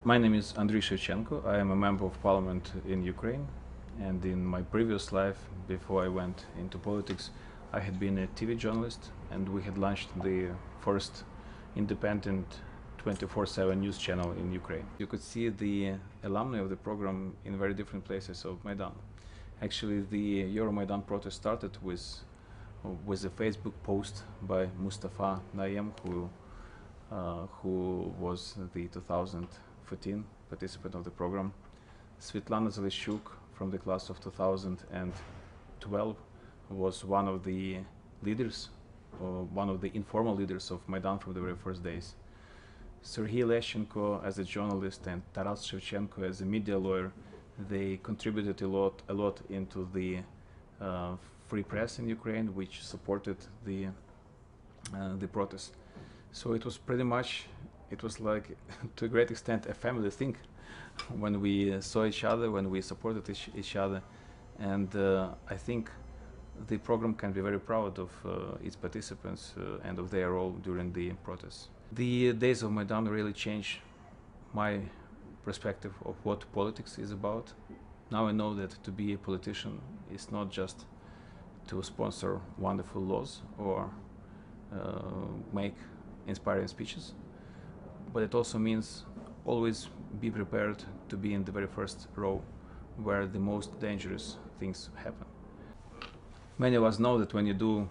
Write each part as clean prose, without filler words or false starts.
My name is Andriy Shevchenko. I am a member of parliament in Ukraine, and in my previous life, before I went into politics, I had been a TV journalist, and we had launched the first independent 24/7 news channel in Ukraine. You could see the alumni of the program in very different places of Maidan. Actually, the Euromaidan protest started with a Facebook post by Mustafa Naem, who was the 2014 participant of the program. Svetlana Zalishchuk from the class of 2012 was one of the leaders, or one of the informal leaders of Maidan from the very first days. Serhiy Leshchenko as a journalist and Taras Shevchenko as a media lawyer, they contributed a lot into the free press in Ukraine, which supported the protest. So it was pretty much, it was like to a great extent a family thing when we saw each other, when we supported each other. And I think the program can be very proud of its participants and of their role during the protests. The days of Maidan really changed my perspective of what politics is about. Now I know that to be a politician is not just to sponsor wonderful laws or make inspiring speeches, but it also means always be prepared to be in the very first row where the most dangerous things happen. Many of us know that when you do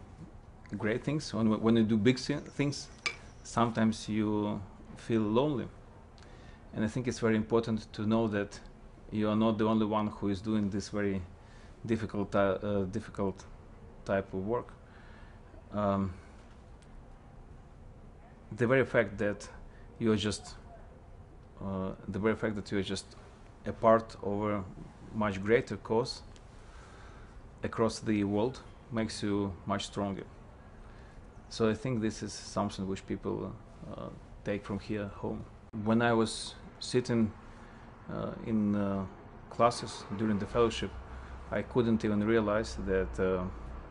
great things, when you do big things, sometimes you feel lonely. And I think it's very important to know that you are not the only one who is doing this very difficult type of work. The very fact that you are just a part of a much greater cause across the world makes you much stronger. So I think this is something which people take from here home. When I was sitting in classes during the fellowship, I couldn't even realize that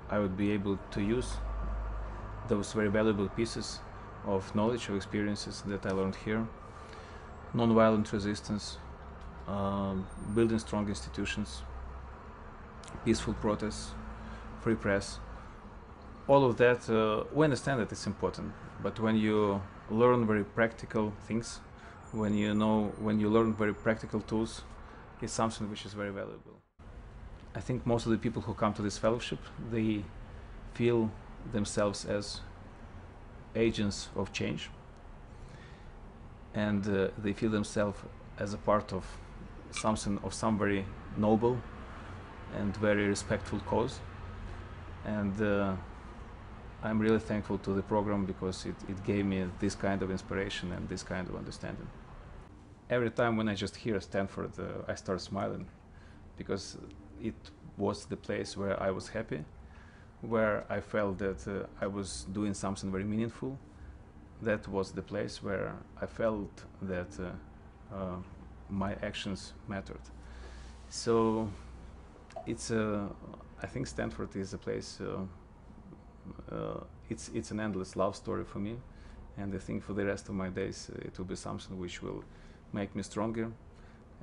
I would be able to use those very valuable pieces of knowledge, of experiences that I learned here. Nonviolent resistance, building strong institutions, peaceful protests, free press. All of that, we understand that it's important, but when you learn very practical things, when you learn very practical tools, it's something which is very valuable. I think most of the people who come to this fellowship, they feel themselves as agents of change, and they feel themselves as a part of some very noble and very respectful cause. And I'm really thankful to the program because it gave me this kind of inspiration and this kind of understanding. Every time when I just hear Stanford, I start smiling, because it was the place where I was happy, where I felt that I was doing something very meaningful. That was the place where I felt that my actions mattered. So it's I think Stanford is a place, it's an endless love story for me, and I think for the rest of my days it will be something which will make me stronger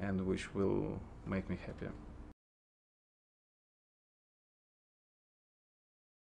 and which will make me happier.